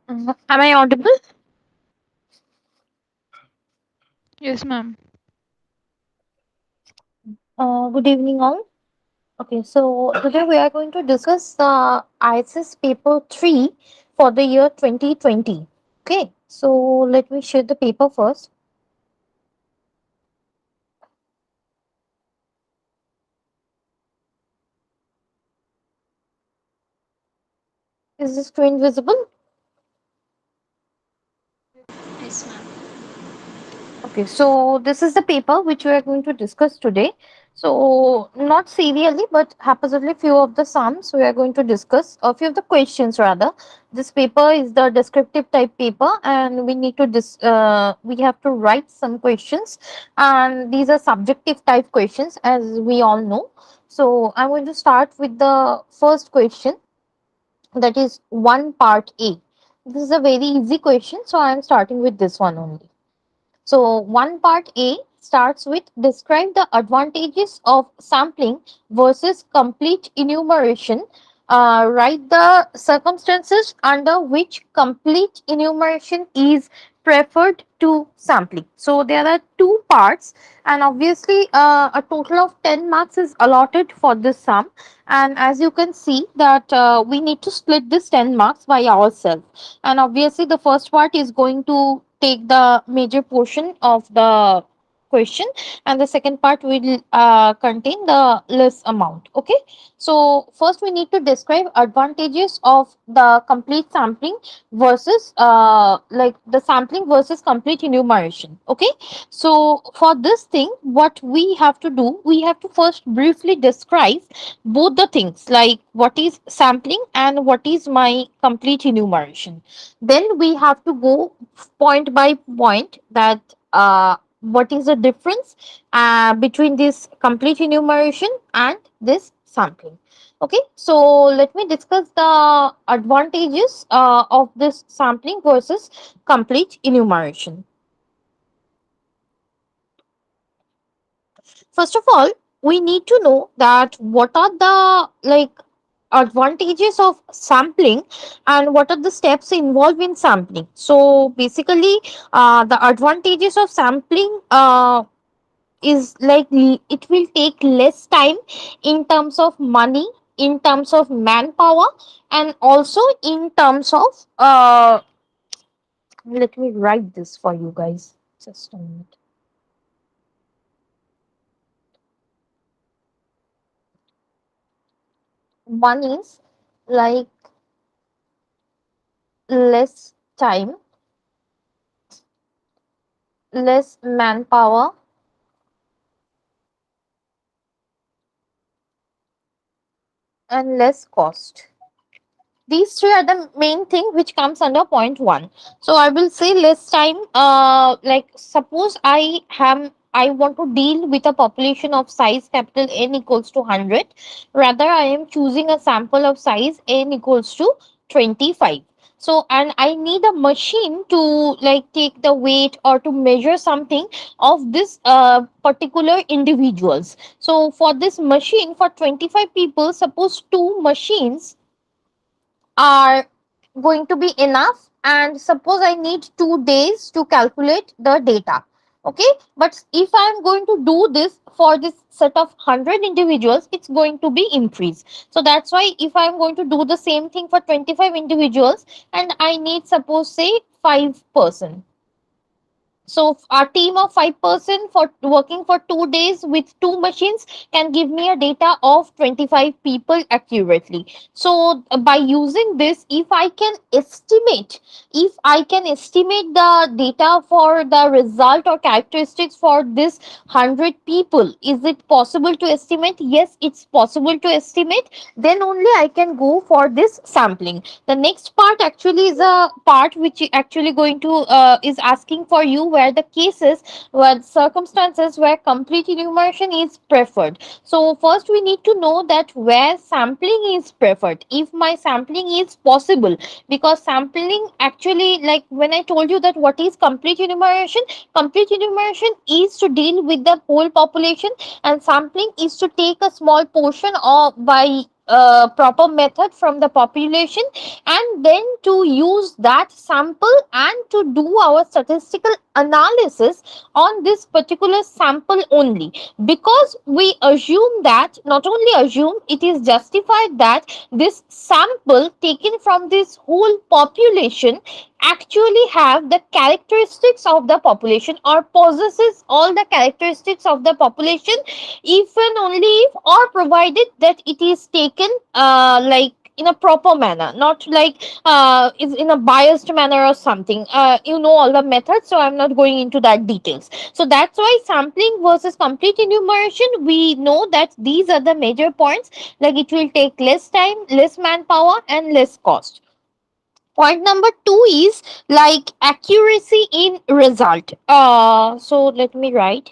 Am I audible? Yes, ma'am. Good evening, all. Okay, so today we are going to discuss the ISS paper 3 for the year 2020. Okay, so let me share the paper first. Is the screen visible? Yes, ma'am. Okay, so this is the paper which we are going to discuss today. So, not serially, but haphazardly, few of the sums we are going to discuss, a few of the questions rather. This paper is the descriptive type paper, and we need to we have to write some questions, and these are subjective type questions, as we all know. So, I'm going to start with the first question, that is one part A. This is a very easy question, so I am starting with this one only. So, one part A starts with describe the advantages of sampling versus complete enumeration. Write the circumstances under which complete enumeration is preferred to sampling. So, there are two parts, and obviously, a total of 10 marks is allotted for this sum. And as you can see, that we need to split this 10 marks by ourselves, and obviously the first part is going to take the major portion of the question, and the second part will contain the less amount. Okay, so first we need to describe advantages of the complete sampling versus like the sampling versus complete enumeration. Okay, so for this thing, what we have to do, we have to first briefly describe both the things, like what is sampling and what is my complete enumeration. Then we have to go point by point, that what is the difference between this complete enumeration and this sampling. Okay, so let me discuss the advantages of this sampling versus complete enumeration. First of all, we need to know that what are the advantages of sampling and what are the steps involved in sampling. So basically, the advantages of sampling is like it will take less time in terms of money, in terms of manpower, and also in terms of let me write this for you guys, just a minute. One is like less time, less manpower, and less cost. These three are the main thing which comes under point one. So I will say less time. Like suppose I want to deal with a population of size capital N equals to 100. Rather, I am choosing a sample of size N equals to 25. So, and I need a machine to like take the weight or to measure something of this particular individuals. So, for this machine, for 25 people, suppose two machines are going to be enough, and suppose I need 2 days to calculate the data. Okay, but if I am going to do this for this set of 100 individuals, it's going to be increased. So that's why if I am going to do the same thing for 25 individuals, and I need suppose say 5%. So our team of 5% for working for 2 days with two machines can give me a data of 25 people accurately. So by using this, if I can estimate the data for the result or characteristics for this 100 people, is it possible to estimate? Yes, it's possible to estimate. Then only I can go for this sampling. The next part actually is a part which actually going to is asking for you where the cases, where circumstances where complete enumeration is preferred. So first we need to know that where sampling is preferred, if my sampling is possible, because sampling actually, like when I told you that what is complete enumeration is to deal with the whole population, and sampling is to take a small portion of by proper method from the population, and then to use that sample and to do our statistical analysis on this particular sample only, because we assume that, not only assume, it is justified that this sample taken from this whole population actually have the characteristics of the population or possesses all the characteristics of the population, if and only if, or provided that it is taken like in a proper manner, not like is in a biased manner or something. You know all the methods, so I'm not going into that details. So that's why sampling versus complete enumeration, we know that these are the major points, like it will take less time, less manpower, and less cost. Point number two is like accuracy in result. So let me write.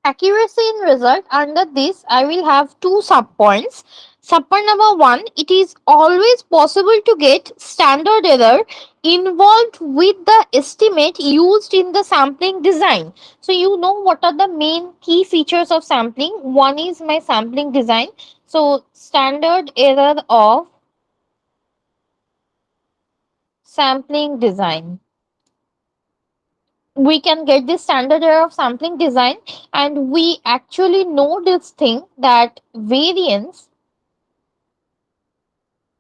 Accuracy in result, under this I will have two sub points. Sub point number one, it is always possible to get standard error involved with the estimate used in the sampling design. So you know what are the main key features of sampling. One is my sampling design. So standard error of sampling design, we can get this standard error of sampling design, and we actually know this thing that variance,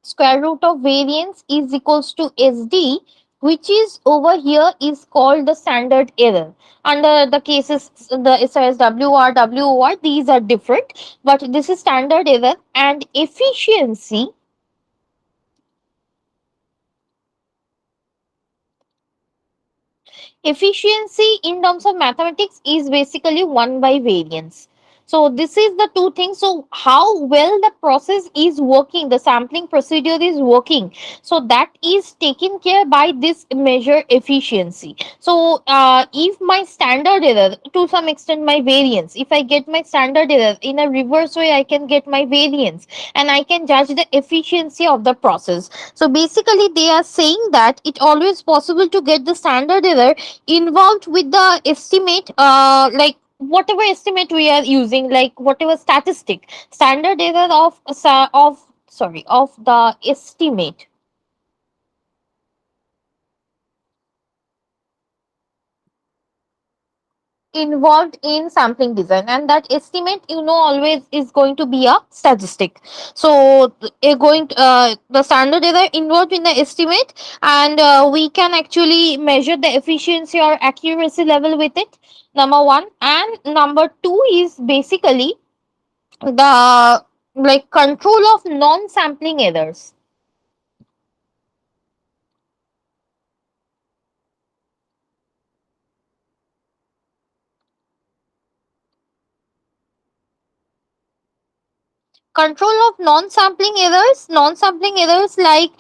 square root of variance is equals to SD, which is over here is called the standard error. Under the cases, the SRS WR, WOR, these are different, but this is standard error. And efficiency in terms of mathematics is basically 1 by variance. So this is the two things. So how well the process is working, the sampling procedure is working, so that is taken care by this measure efficiency. So if my standard error, to some extent my variance, if I get my standard error in a reverse way, I can get my variance, and I can judge the efficiency of the process. So basically they are saying that it always possible to get the standard error involved with the estimate, like whatever estimate we are using, like whatever statistic, standard error of of the estimate involved in sampling design, and that estimate, you know, always is going to be a statistic. So the standard error involved in the estimate, and we can actually measure the efficiency or accuracy level with it, number one. And number two is basically the like control of non-sampling errors. Control of non-sampling errors like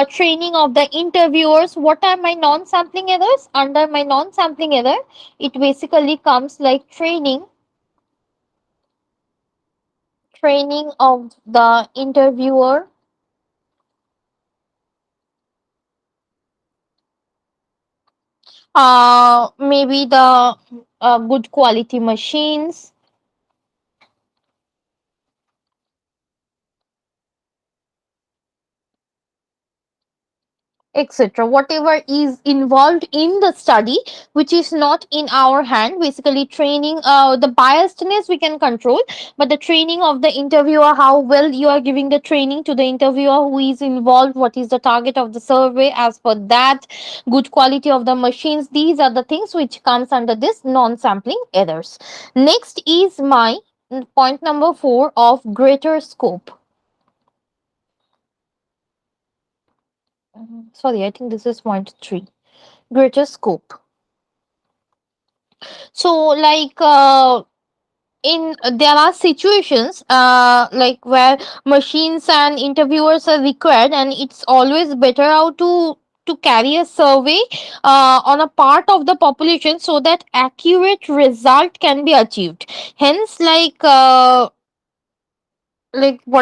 training of the interviewers. What are my non-sampling errors? Under my non-sampling error, it basically comes like training of the interviewer, maybe the good quality machines, etc. Whatever is involved in the study, which is not in our hand, basically training, the biasedness we can control, but the training of the interviewer, how well you are giving the training to the interviewer who is involved, what is the target of the survey, as per that, good quality of the machines, these are the things which comes under this non-sampling errors. Next is my point number 4 of greater scope. Sorry, I think this is point 3, greater scope. So like in there are situations like where machines and interviewers are required, and it's always better how to carry a survey on a part of the population so that accurate result can be achieved. Hence like what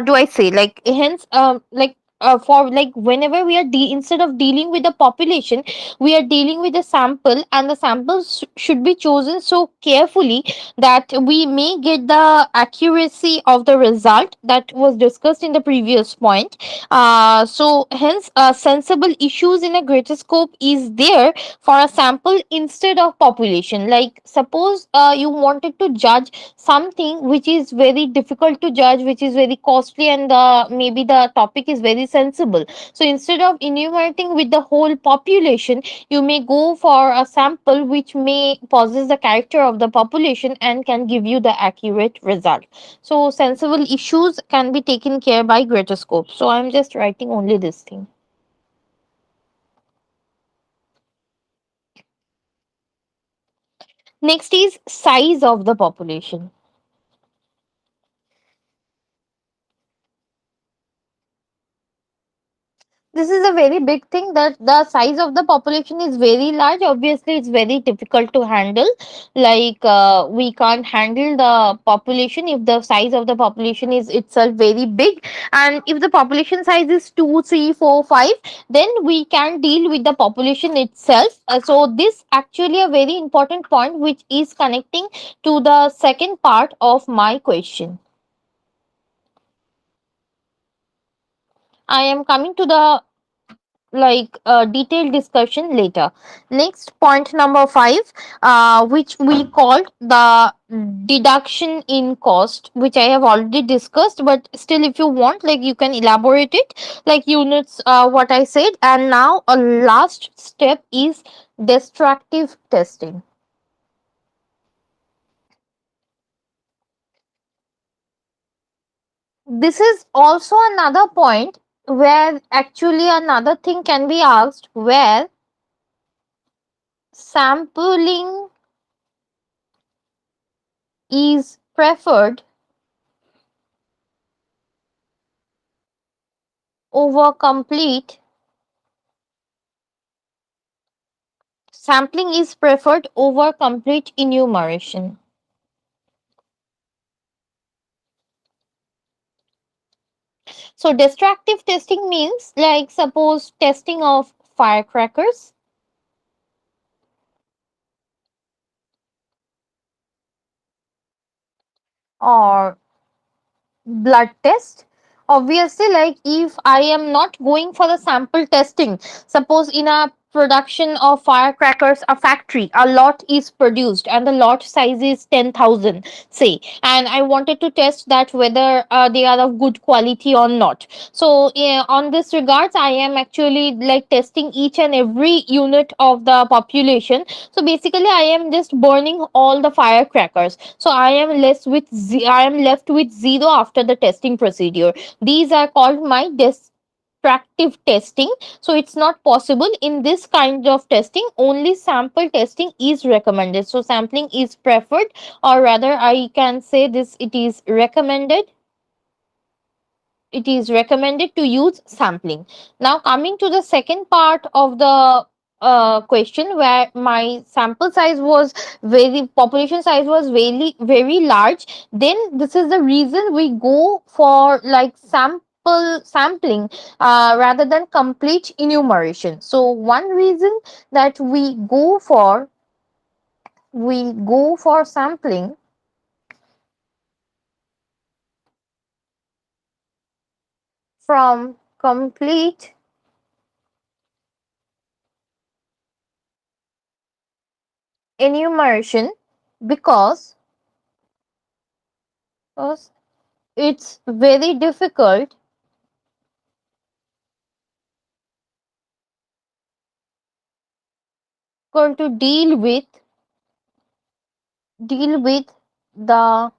do I say, like hence like for like whenever we are instead of dealing with the population, we are dealing with the sample, and the samples should be chosen so carefully that we may get the accuracy of the result that was discussed in the previous point. So hence sensible issues in a greater scope is there for a sample instead of population. Like suppose you wanted to judge something which is very difficult to judge, which is very costly, and maybe the topic is very sensible. So instead of enumerating with the whole population, you may go for a sample which may possess the character of the population and can give you the accurate result. So sensible issues can be taken care by greater scope. So I'm just writing only this thing. Next is size of the population. This is a very big thing, that the size of the population is very large. Obviously it's very difficult to handle. Like we can't handle the population if the size of the population is itself very big, and if the population size is 2, 3, 4, 5, then we can deal with the population itself. So this actually a very important point which is connecting to the second part of my question. I am coming to the detailed discussion later. Next, point number 5, which we called the deduction in cost, which I have already discussed, but still if you want, like you can elaborate it like units, what I said. And now a last step is destructive testing. This is also another point where actually another thing can be asked, where sampling is preferred over complete sampling is preferred over complete enumeration. So destructive testing means, like suppose testing of firecrackers or blood test. Obviously, like if I am not going for the sample testing, suppose in a production of firecrackers, a factory, a lot is produced and the lot size is 10,000, say, and I wanted to test that whether they are of good quality or not. So on this regards, I am actually like testing each and every unit of the population. So basically I am just burning all the firecrackers, so I am left with zero after the testing procedure. These are called my destructive testing. So it's not possible in this kind of testing. Only sample testing is recommended. So sampling is preferred, or rather I can say this, it is recommended to use sampling. Now, coming to the second part of the question, where my sample size was population size was very large, then this is the reason we go for like sampling rather than complete enumeration. So one reason that we go for sampling from complete enumeration, because because it's very difficult to deal with the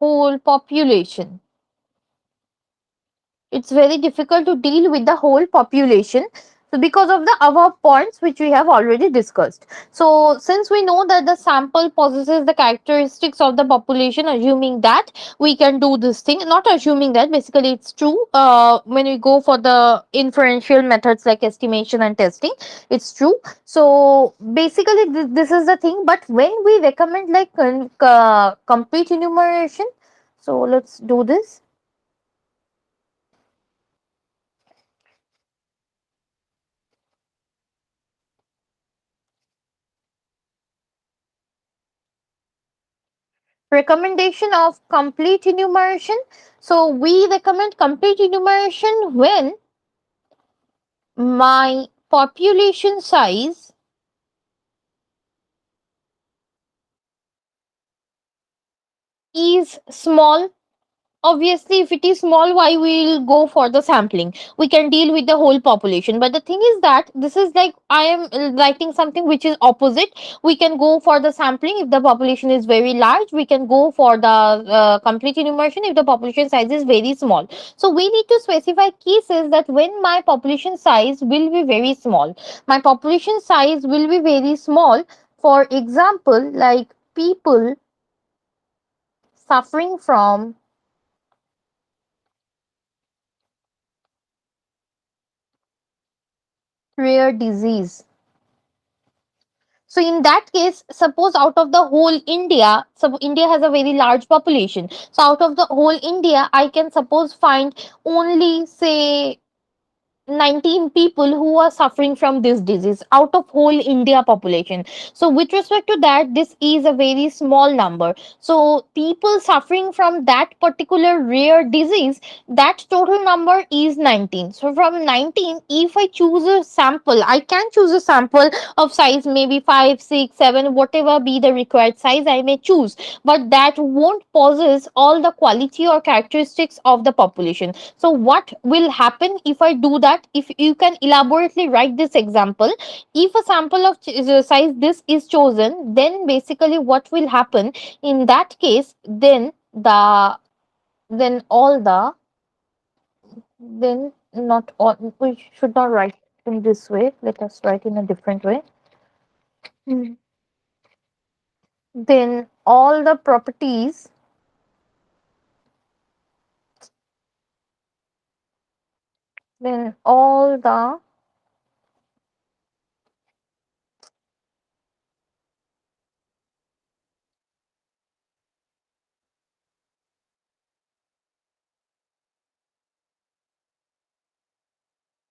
whole population. It's very difficult to deal with the whole population. So because of the above points which we have already discussed. So since we know that the sample possesses the characteristics of the population, assuming that we can do this thing, not assuming that, basically it's true. When we go for the inferential methods like estimation and testing, it's true. So basically this is the thing. But when we recommend like complete enumeration, so let's do this. Recommendation of complete enumeration. So we recommend complete enumeration when my population size is small. Obviously, if it is small, why we'll go for the sampling? We can deal with the whole population. But the thing is that this is like I am writing something which is opposite. We can go for the sampling if the population is very large. We can go for the complete enumeration if the population size is very small. So we need to specify cases that when my population size will be very small. My population size will be very small. For example, like people suffering from rare disease. So in that case, suppose out of the whole India, so India has a very large population. So out of the whole India, I can suppose find only say 19 people who are suffering from this disease out of whole India population. So with respect to that, this is a very small number. So people suffering from that particular rare disease, that total number is 19. So from 19, if I choose a sample, I can choose a sample of size maybe 5, 6, 7, whatever be the required size I may choose, but that won't possess all the quality or characteristics of the population. So what will happen if I do that? If you can elaborately write this example, if a sample of size this is chosen, then basically what will happen in that case? Then all the then not all, we should not write in this way. Let us write in a different way. Hmm. Then all the properties, then all the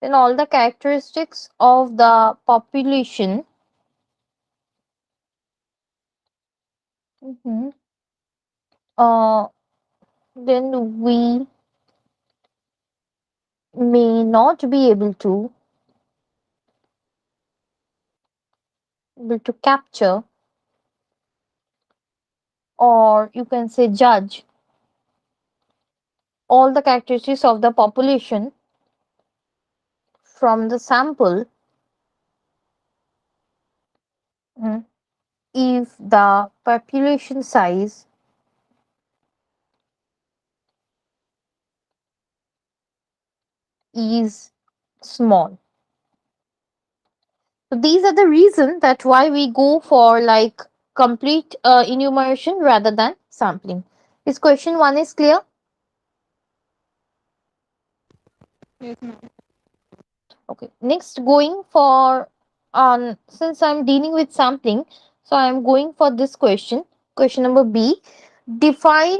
then all the characteristics of the population. Mhm. uh, then we may not be able to capture, or you can say judge, all the characteristics of the population from the sample, mm, if the population size is small. So these are the reason that why we go for like complete enumeration rather than sampling. Is question 1 is clear? Yes, ma'am. Okay. Next, going for since I'm dealing with sampling, so I'm going for this question. Question number B. Define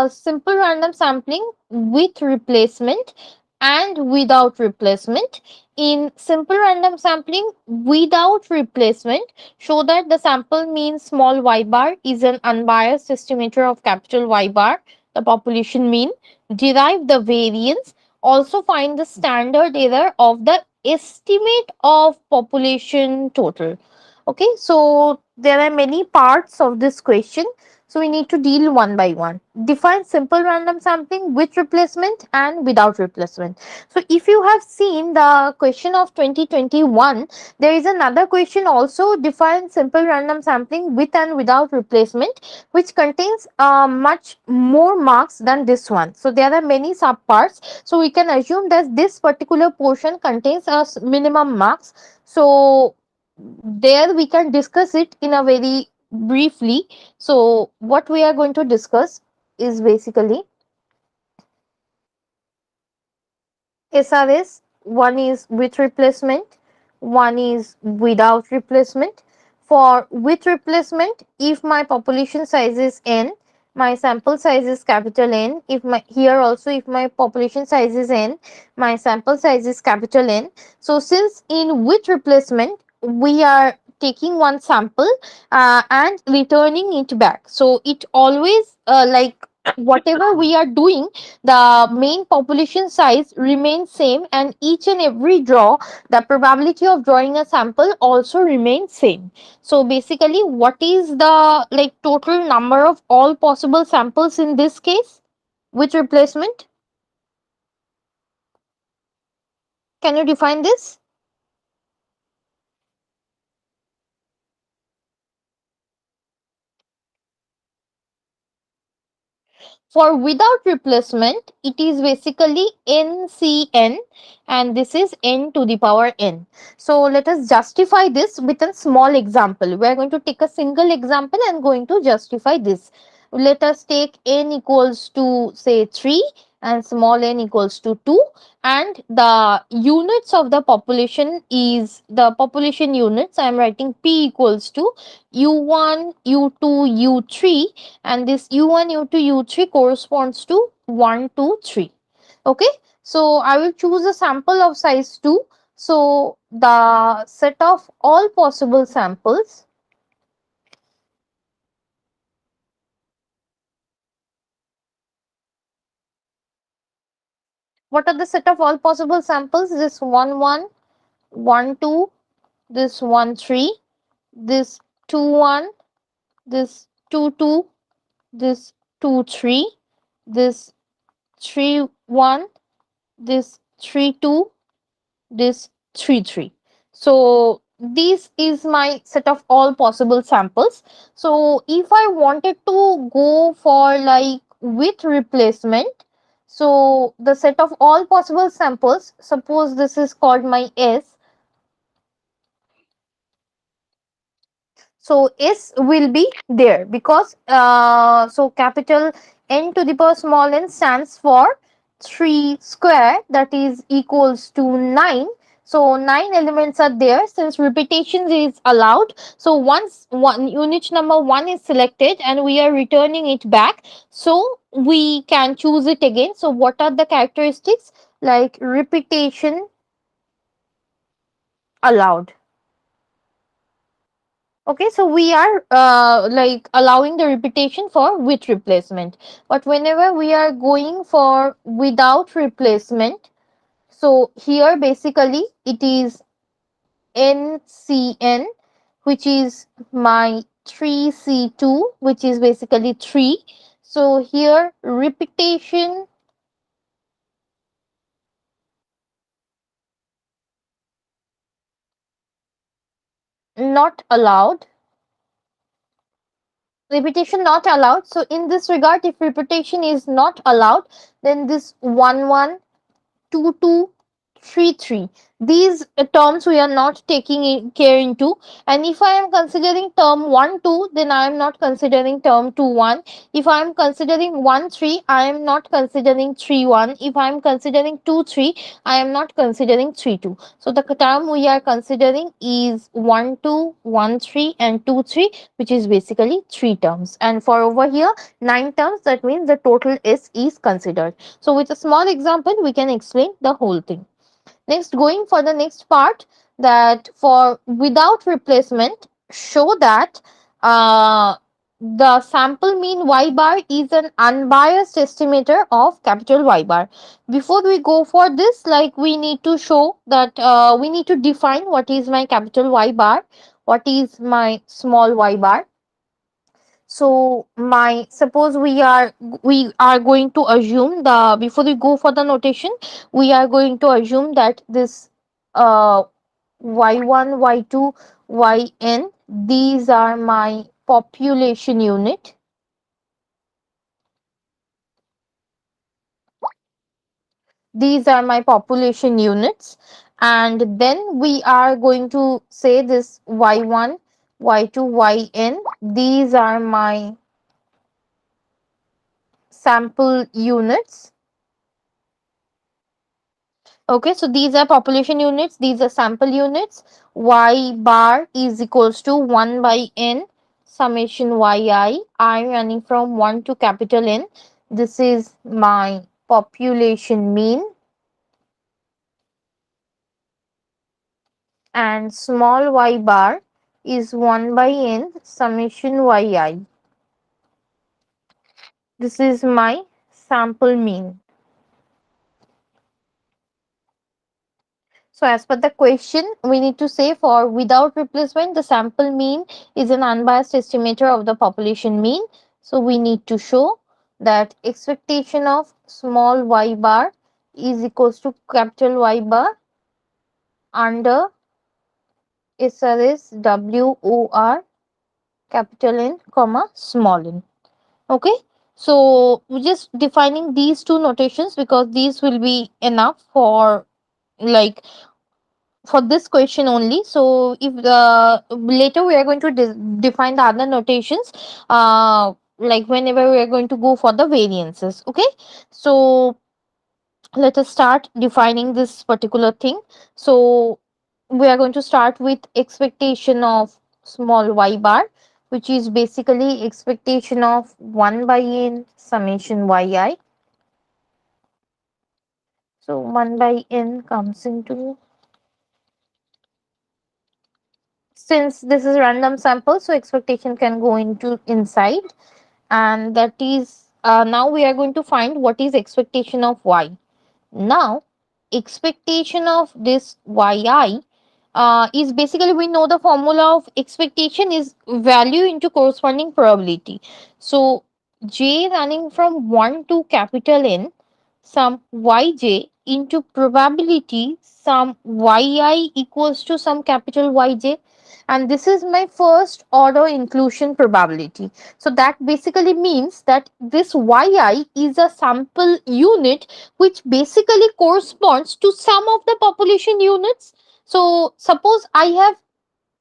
simple random sampling with replacement and without replacement. In simple random sampling without replacement, show that the sample mean small y bar is an unbiased estimator of capital Y bar, the population mean. Derive the variance. Also find the standard error of the estimate of population total. Okay, so there are many parts of this question, so we need to deal one by one. Define simple random sampling with replacement and without replacement. So if you have seen the question of 2021, there is another question also, define simple random sampling with and without replacement, which contains much more marks than this one. So there are many subparts, so we can assume that this particular portion contains a minimum marks. So there we can discuss it in a very briefly. So what we are going to discuss is basically SRS. One is with replacement, one is without replacement. For with replacement, if my population size is n, my sample size is capital N. If my here also, if my population size is n, my sample size is capital N. So since in with replacement we are taking one sample and returning it back. So it always like whatever we are doing, the main population size remains same, and each and every draw, the probability of drawing a sample also remains same. So basically, what is the like total number of all possible samples in this case with replacement? Can you define this? For without replacement, it is basically NCN, and this is n to the power n. So let us justify this with a small example. We are going to take a single example and going to justify this. Let us take n equals to say 3 and small n equals to 2, and the units of the population is the population units. I am writing P equals to U1, U2, U3, and this U1, U2, U3 corresponds to 1, 2, 3. Okay, so I will choose a sample of size 2. So the set of all possible samples, what are the set of all possible samples? This 1, 1, 1, 2, this 1, 3, this 2, 1, this 2, 2, this 2, 3, this 3, 1, this 3, 2, this 3, 3. So this is my set of all possible samples. So if I wanted to go for like with replacement, so the set of all possible samples, suppose this is called my S. So S will be there because so capital N to the power small n stands for 3 square, that is equals to 9. So 9 elements are there. Since repetition is allowed, so once one unit number 1 is selected and we are returning it back, so we can choose it again. So what are the characteristics? Like repetition allowed. Okay, so we are like allowing the repetition for with replacement, but whenever we are going for without replacement, so here basically it is NCN, which is my 3C2, which is basically 3. So here repetition not allowed. Repetition not allowed. So in this regard, if repetition is not allowed, then this 1, 1, 2, 2, 3, 3. These terms we are not taking care into. And if I am considering term 1, 2, then I am not considering term 2, 1. If I am considering 1, 3, I am not considering 3, 1. If I am considering 2, 3, I am not considering 3, 2. So the term we are considering is 1, 2, 1, 3, and 2, 3, which is basically 3 terms. And for over here, 9 terms, that means the total S is considered. So with a small example, we can explain the whole thing. Next, going for the next part, that for without replacement, show that the sample mean y bar is an unbiased estimator of capital Y bar. Before we go for this, like we need to show that we need to define what is my capital Y bar, what is my small y bar. So my suppose we are going to assume the before we go for the notation, we are going to assume that this uh y1, y2, yn, these are my population unit. These are my population units, and then we are going to say this y1, y2, yn, these are my sample units. Okay, so these are population units, these are sample units. Y bar is equals to 1 by n summation yi, I running from 1 to capital N. This is my population mean, and small y bar is 1 by n summation yi. This is my sample mean. So as per the question, we need to say for without replacement, the sample mean is an unbiased estimator of the population mean. So we need to show that expectation of small y bar is equals to capital Y bar under SRS WOR capital N comma small n. Okay. So we're just defining these two notations because these will be enough for like for this question only. So if later we are going to define the other notations like whenever we are going to go for the variances. Okay, so let us start defining this particular thing. So we are going to start with expectation of small y bar, which is basically expectation of 1 by n summation yi. So 1 by n comes into, since this is random sample, so expectation can go into inside, and that is now we are going to find what is expectation of y. Now expectation of this yi is basically, we know the formula of expectation is value into corresponding probability. So j running from 1 to capital N some yj into probability some yi equals to some capital Yj, and this is my first order inclusion probability. So that basically means that this yi is a sample unit which basically corresponds to some of the population units. So suppose I have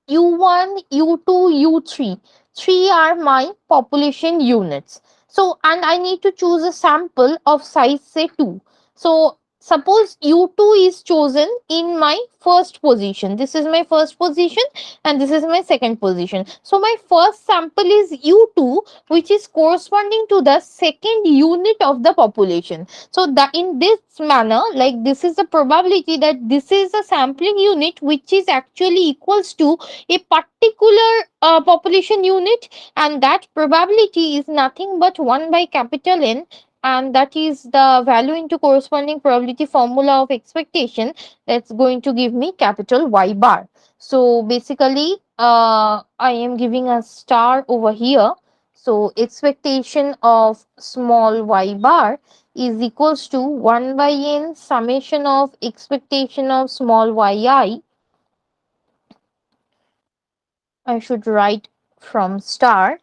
U1, U2, U3. Three are my population units. So, and I need to choose a sample of size say 2. So, suppose U2 is chosen in my first position. This is my first position and this is my second position. So, my first sample is U2, which is corresponding to the second unit of the population. So, that in this manner, like this is the probability that this is a sampling unit which is actually equals to a particular population unit, and that probability is nothing but 1 by capital N, and that is the value into corresponding probability formula of expectation that's going to give me capital Y bar. So basically I am giving a star over here. So expectation of small y bar is equals to 1 by n summation of expectation of small yi. I should write from star,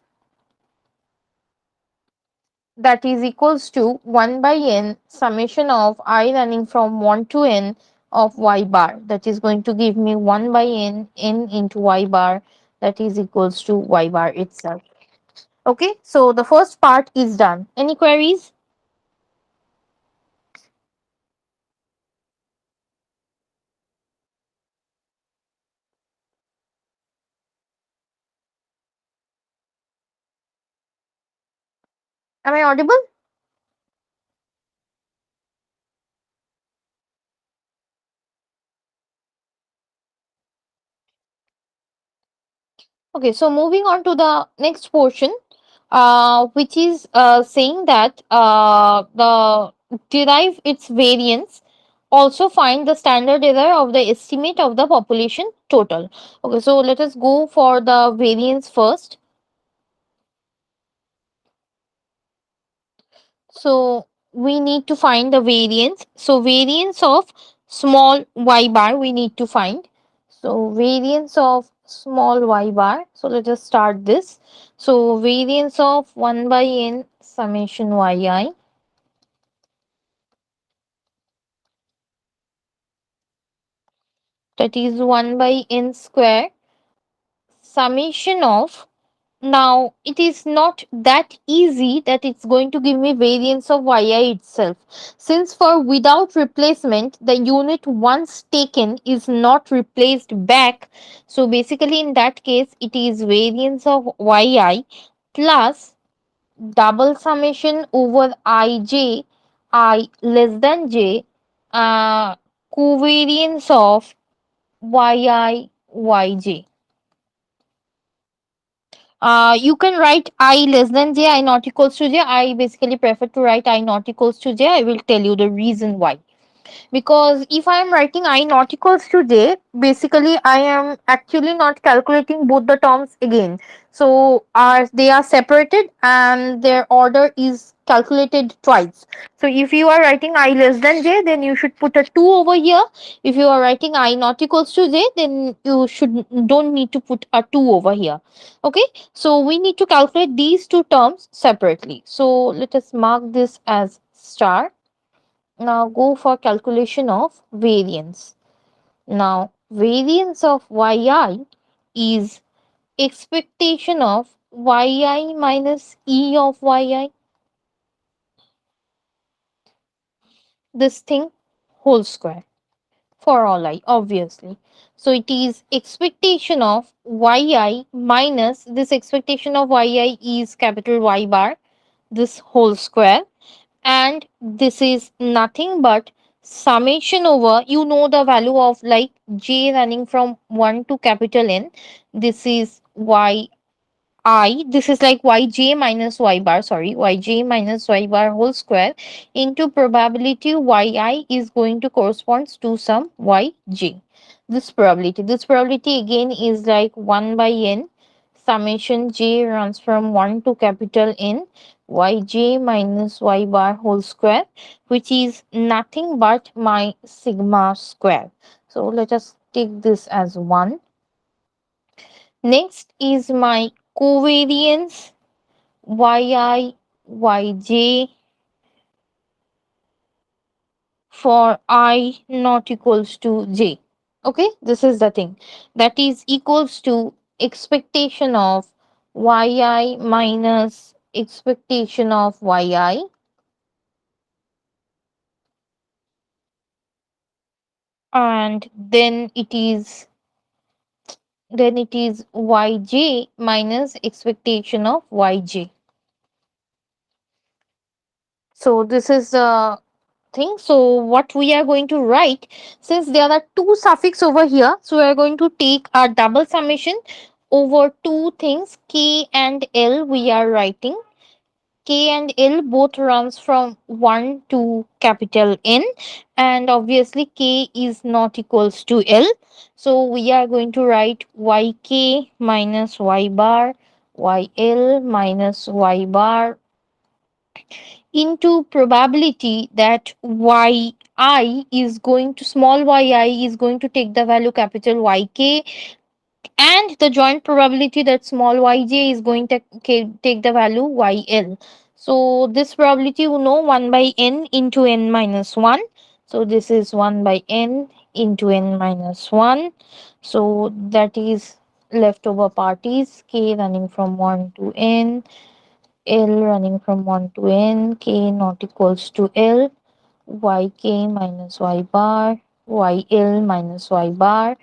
that is equals to 1 by n summation of I running from 1 to n of y bar, that is going to give me 1 by n into y bar, that is equals to y bar itself. Okay, so the first part is done. Any queries? Am I audible? Okay, so moving on to the next portion, which is saying that the derive its variance, also find the standard error of the estimate of the population total. Okay, so let us go for the variance first. So we need to find the variance. So variance of small y bar we need to find. So variance of small y bar. So let us start this. So variance of 1 by n summation yi, that is 1 by n square summation of, now it is not that easy that it's going to give me variance of yi itself, since for without replacement the unit once taken is not replaced back. So basically in that case it is variance of yi plus double summation over ij, I less than j, covariance of yi yj. You can write I less than j, I not equals to j. I basically prefer to write I not equals to j. I will tell you the reason why. Because if I am writing I not equals to j, basically I am actually not calculating both the terms again. So they are separated and their order is calculated twice. So if you are writing I less than j, then you should put a 2 over here. If you are writing I not equals to j, then you should don't need to put a 2 over here. Okay, so we need to calculate these two terms separately. So let us mark this as star. Now go for calculation of variance. Now variance of yi is expectation of yi minus e of yi. This thing whole square for all I obviously. So it is expectation of yi minus this expectation of yi is capital Y bar, this whole square, and this is nothing but summation over, you know, the value of like j running from 1 to capital N. This is y I, this is like yj minus y bar, sorry, yj minus y bar whole square into probability yi is going to correspond to some yj. This probability again is like 1 by n summation j runs from 1 to capital N yj minus y bar whole square, which is nothing but my sigma square. So let us take this as 1. Next is my covariance yi yj for I not equals to j. Okay, this is the thing that is equals to expectation of yi minus expectation of yi, and then it is yj minus expectation of yj. So this is the thing. So what we are going to write, since there are two suffix over here, so we are going to take a double summation over two things k and l. We are writing k and l both runs from 1 to capital N, and obviously k is not equals to l. So we are going to write yk minus y bar yl minus y bar into probability that yi is going to small yi is going to take the value capital yk, and the joint probability that small yj is going to take the value yl. So this probability, you know, 1 by n into n minus 1. So this is 1 by n into n minus 1. So that is leftover part is k running from 1 to n, L running from 1 to n, k not equals to L, yk minus y bar, yl minus y bar,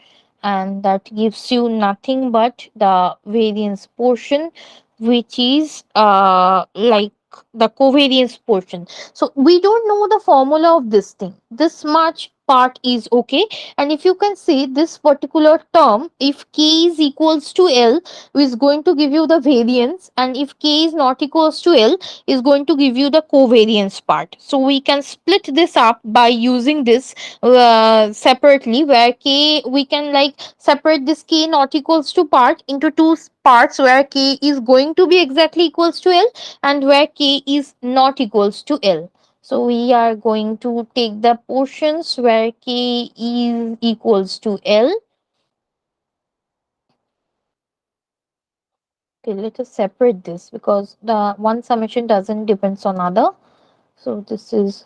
and that gives you nothing but the variance portion, which is like the covariance portion. So we don't know the formula of this thing. This much part is okay, and if you can see this particular term, if k is equals to L, is going to give you the variance, and if k is not equals to L, is going to give you the covariance part. So we can split this up by using this separately, where k, we can like separate this k not equals to part into two parts, where k is going to be exactly equals to L and where k is not equals to L. So we are going to take the portions where k is equals to L. Okay, let us separate this because the one summation doesn't depends on other. So this is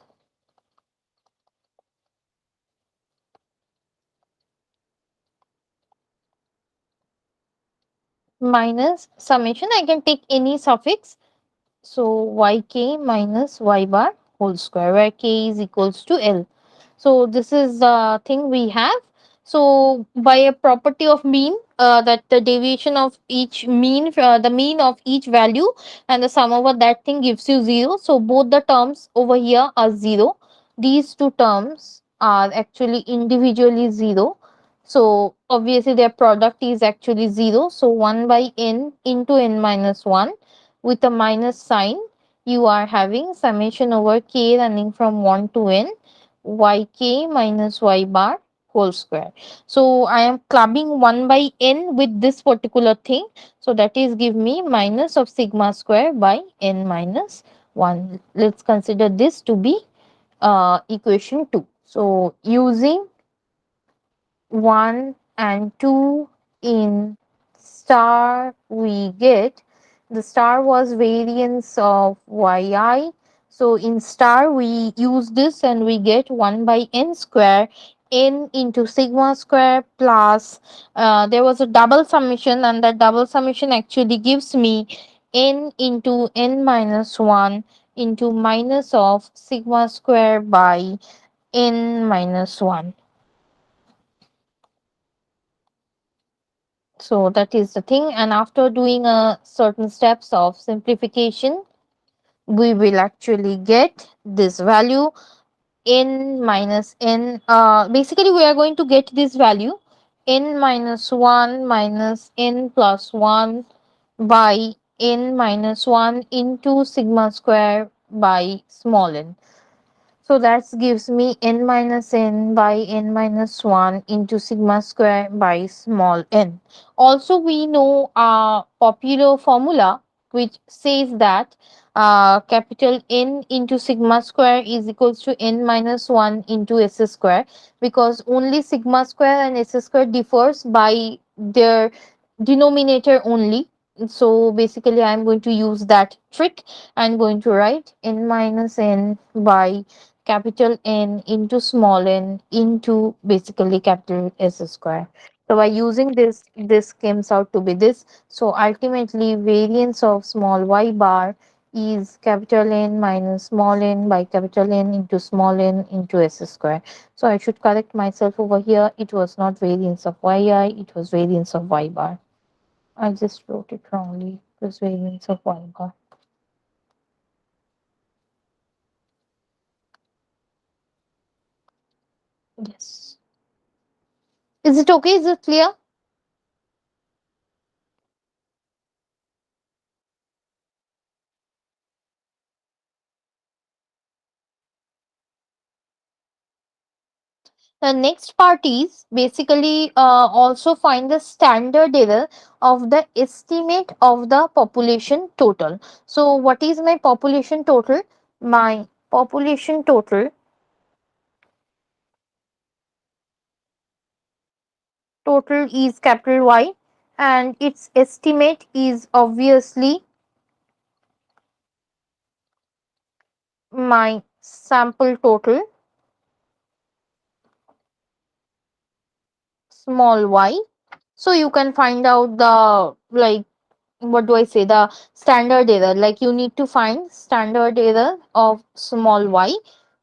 minus summation. I can take any suffix. So yk minus y bar whole square, where k is equals to L. So this is the thing we have. So by a property of mean, that the deviation of each mean, the mean of each value and the sum over that thing gives you 0. So both the terms over here are 0. These two terms are actually individually 0. So obviously their product is actually 0. So 1 by n into n minus 1 with a minus sign. You are having summation over k running from 1 to n yk minus y bar whole square. So I am clubbing 1 by n with this particular thing. So that is give me minus of sigma square by n minus 1. Let's consider this to be equation 2. So using 1 and 2 in star, we get the star was variance of yi. So in star we use this and we get 1 by n square, n into sigma square plus there was a double summation, and that double summation actually gives me n into n minus 1 into minus of sigma square by n minus 1. So that is the thing, and after doing a certain steps of simplification, we will actually get this value n minus n. Basically we are going to get this value n minus 1 minus n plus 1 by n minus 1 into sigma square by small n. So that gives me n minus n by n minus 1 into sigma square by small n. Also, we know a popular formula which says that capital N into sigma square is equals to n minus 1 into s square, because only sigma square and s square differs by their denominator only. So basically I am going to use that trick. I am going to write n minus n by capital N into small n into basically capital S square. So by using this, this comes out to be this. So ultimately variance of small y bar is capital N minus small n by capital N into small n into S square. So I should correct myself over here. It was not variance of yi, it was variance of y bar. I just wrote it wrongly. It was variance of y bar. Yes. Is it okay? Is it clear? The next part is basically also find the standard error of the estimate of the population total. So what is my population total? My population total is capital Y, and its estimate is obviously my sample total small y. So you can find out the, like, what do I say, the standard error. Like you need to find standard error of small y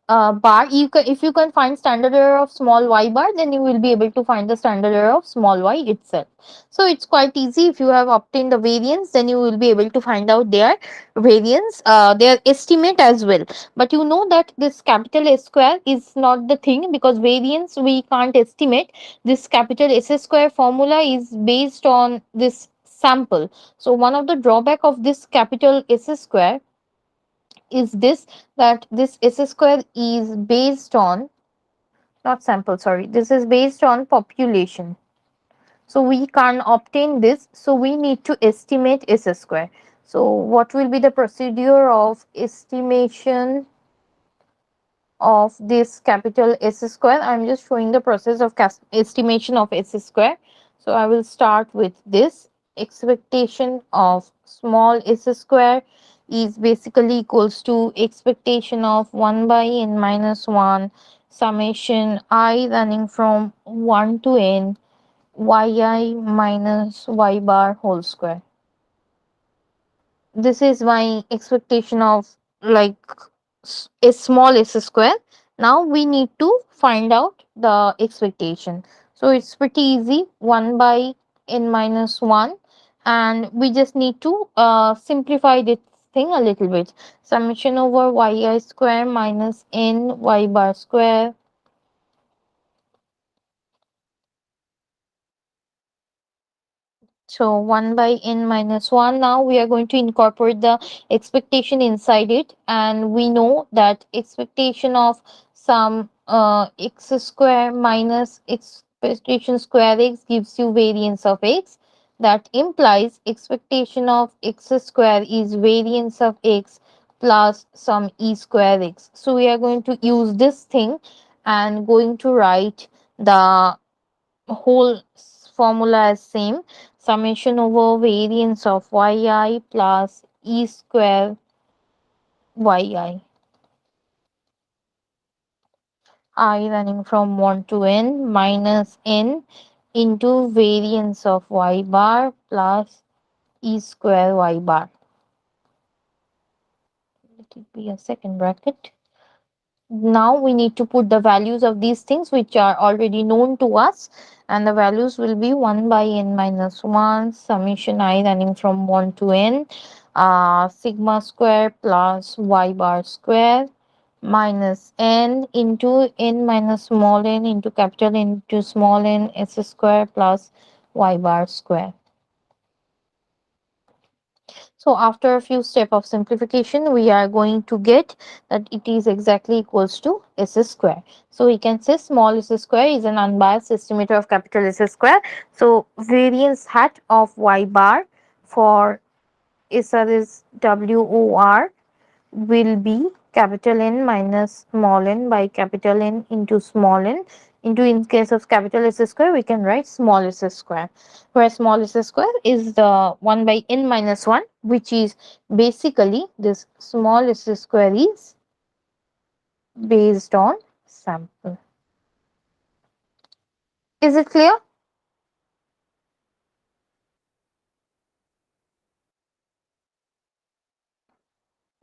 bar. You can, if you can find standard error of small y bar, then you will be able to find the standard error of small y itself. So it's quite easy. If you have obtained the variance, then you will be able to find out their variance, their estimate as well. But you know that this capital S square is not the thing, because variance we can't estimate. This capital S square formula is based on this sample. So one of the drawback of this capital S square is this, that this S square is based on, not sample, sorry, this is based on population. So we can't obtain this. So we need to estimate S square. So what will be the procedure of estimation of this capital S square? I'm just showing the process of estimation of S square. So I will start with this. Expectation of small s square is basically equals to expectation of 1 by n minus 1 summation I running from 1 to n yi minus y bar whole square. This is my expectation of, like, a small s square. Now we need to find out the expectation. So it's pretty easy, 1 by n minus 1, and we just need to simplify this thing a little bit. Summation over yi square minus n y bar square So 1 by n minus 1. Now we are going to incorporate the expectation inside it, and we know that expectation of some x square minus expectation square x gives you variance of x. That implies expectation of x square is variance of x plus some e square x. So we are going to use this thing and going to write the whole formula as same, summation over variance of yi plus e square yi, I running from 1 to n minus n into variance of y bar plus e square y bar. Let it be a second bracket. Now we need to put the values of these things which are already known to us, and the values will be 1 by n minus 1 summation I running from 1 to n sigma square plus y bar square minus n into n minus small n into capital N into small n s square plus y bar square. So after a few steps of simplification, we are going to get that it is exactly equals to s square. So we can say small s square is an unbiased estimator of capital S square. So variance hat of y bar for SR is WOR will be capital N minus small n by capital N into small n into, in case of capital S square, we can write small s square, where small s square is the 1 by n minus 1, which is basically this small s square is based on sample. Is it clear?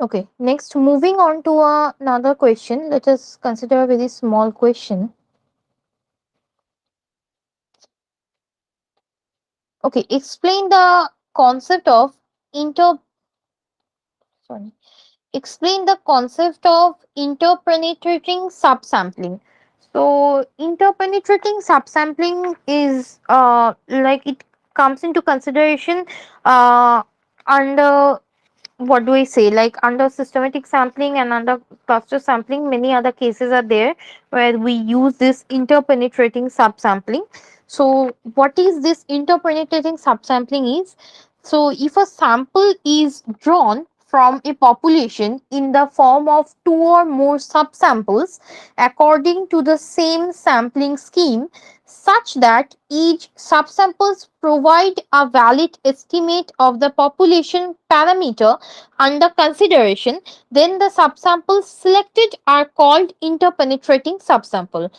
Okay, next moving on to another question. Let us consider a very small question. Okay, explain the concept of inter sorry explain the concept of interpenetrating subsampling. So interpenetrating subsampling is like it comes into consideration under, what do I say, like under systematic sampling and under cluster sampling. Many other cases are there where we use this interpenetrating subsampling. So what is this interpenetrating subsampling is, so if a sample is drawn from a population in the form of two or more subsamples according to the same sampling scheme, such that each subsamples provide a valid estimate of the population parameter under consideration, then the subsamples selected are called interpenetrating subsample.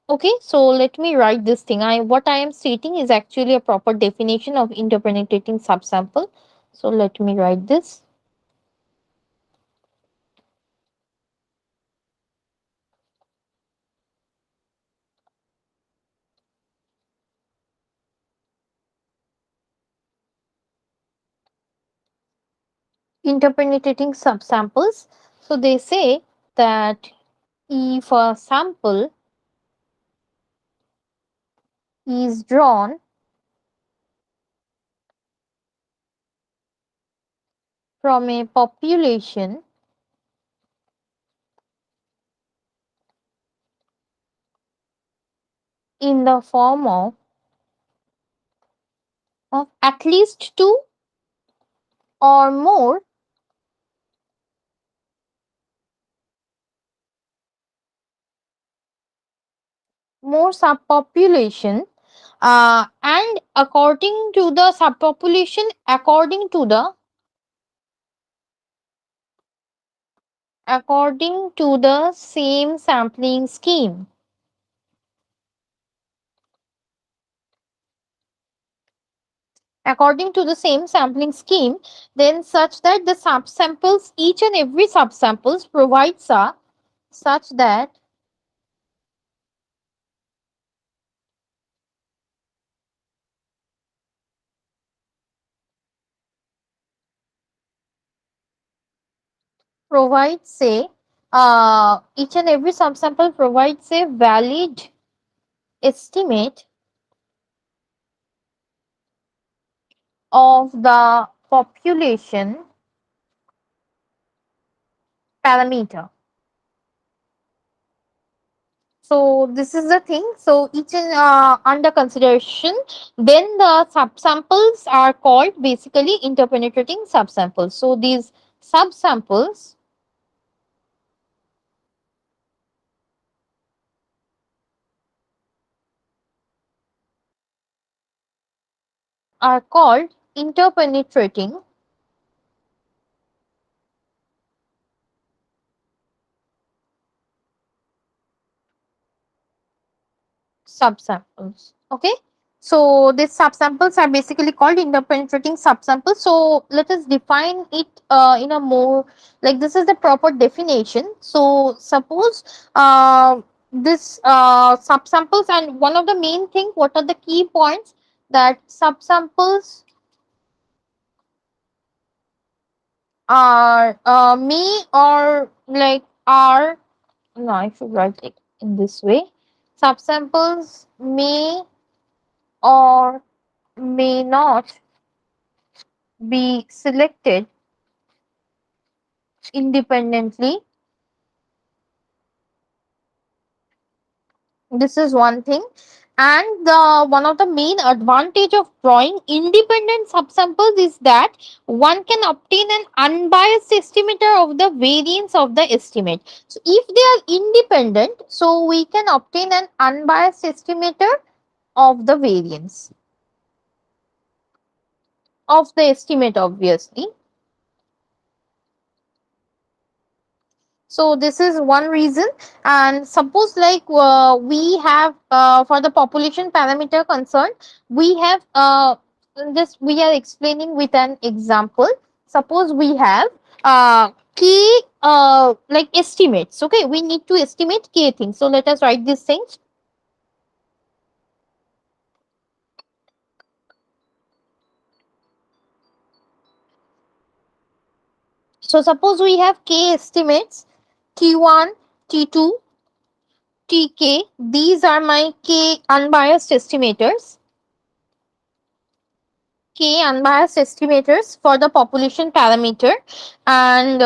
Okay, so let me write this thing. What I am stating is actually a proper definition of interpenetrating subsample. So let me write this. Interpenetrating subsamples. So they say that if a sample is drawn from a population in the form of at least two or more subpopulation, and according to the subpopulation, according to the same sampling scheme, then such that the subsamples, each and every subsamples provides a, such that provides say each and every subsample provides a valid estimate of the population parameter. So this is the thing. So each in under consideration. Then the subsamples are called basically interpenetrating subsamples. So these subsamples are called interpenetrating subsamples. Okay. So these subsamples are basically called interpenetrating subsamples. So let us define it in a more, like, this is the proper definition. So suppose this subsamples, and one of the main thing, what are the key points, that subsamples are may or like are, no, I should write it in this way. Subsamples may or may not be selected independently. This is one thing. And the one of the main advantage of drawing independent subsamples is that one can obtain an unbiased estimator of the variance of the estimate. So if they are independent, so we can obtain an unbiased estimator of the variance of the estimate, obviously. So this is one reason. And suppose like we have for the population parameter concerned, we have this we are explaining with an example. Suppose we have k like estimates. Okay, we need to estimate k things. So let us write these things. So suppose we have k estimates, t1, t2, tk. These are my k unbiased estimators. K unbiased estimators for the population parameter, and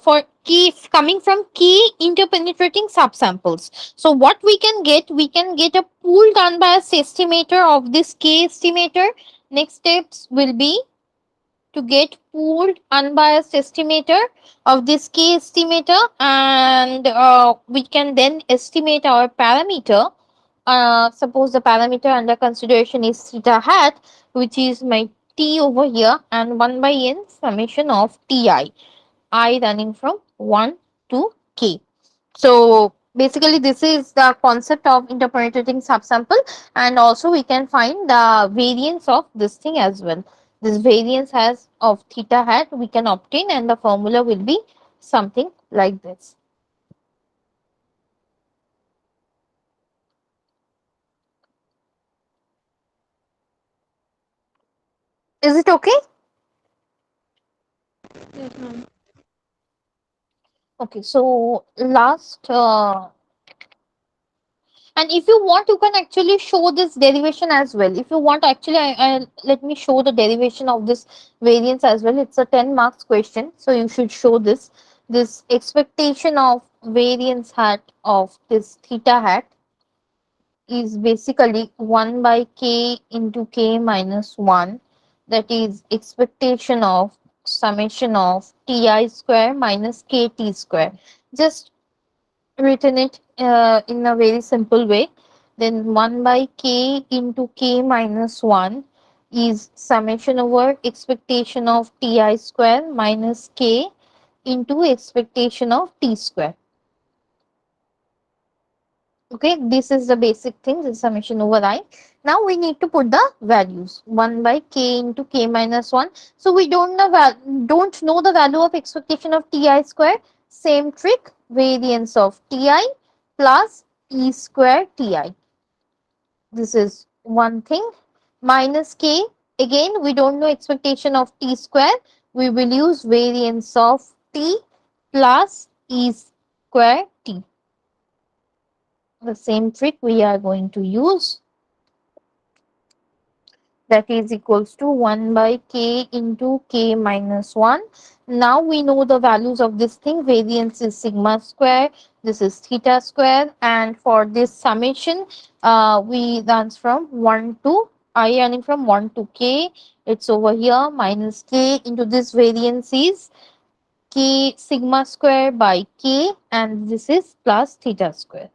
for K coming from K interpenetrating subsamples. So what we can get a pooled unbiased estimator of this K estimator. Next steps will be to get pooled unbiased estimator of this K estimator, and we can then estimate our parameter. Suppose the parameter under consideration is theta hat, which is my t over here, and 1 by n summation of ti, I running from 1 to k. So basically this is the concept of interpenetrating subsample, and also we can find the variance of this thing as well. This variance has of theta hat we can obtain, and the formula will be something like this. Is it okay? Yes, ma'am. Okay, so last and if you want, you can actually show this derivation as well. If you want, actually, let me show the derivation of this variance as well. It's a 10 marks question, so you should show this. This expectation of variance hat of this theta hat is basically 1 by k into k minus 1. That is expectation of summation of ti square minus kt square. Just written it in a very simple way. Then 1 by k into k minus 1 is summation over expectation of ti square minus k into expectation of t square. Okay, this is the basic thing, this summation over I. Now we need to put the values. 1 by k into k minus 1. So we don't know the value of expectation of ti square. Same trick, variance of ti plus e square ti. This is one thing. Minus k, again we don't know expectation of t square. We will use variance of t plus e square t. The same trick we are going to use. that is equals to 1 by k into k minus 1. Now we know the values of this thing. Variance is sigma square, this is theta square, and for this summation, we runs from 1 to I running from 1 to k. It's over here minus k into this variance is k sigma square by k, and this is plus theta square.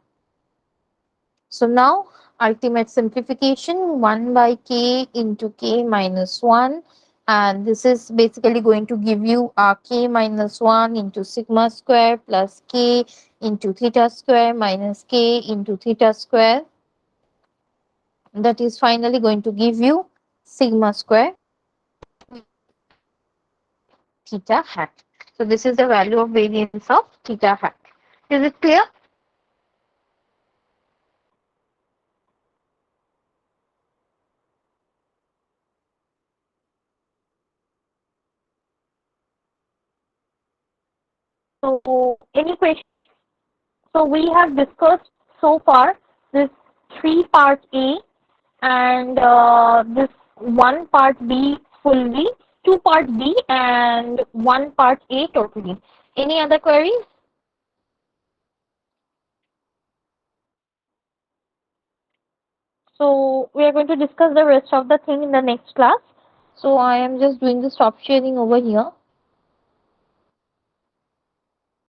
So now ultimate simplification 1 by k into k minus 1, and this is basically going to give you k minus 1 into sigma square plus k into theta square minus k into theta square. That is finally going to give you sigma square theta hat. So this is the value of variance of theta hat. Is it clear? So any question? So we have discussed so far this three part A and this one part B fully, two part B and one part A totally. Any other queries? So we are going to discuss the rest of the thing in the next class. So I am just doing the stop sharing over here.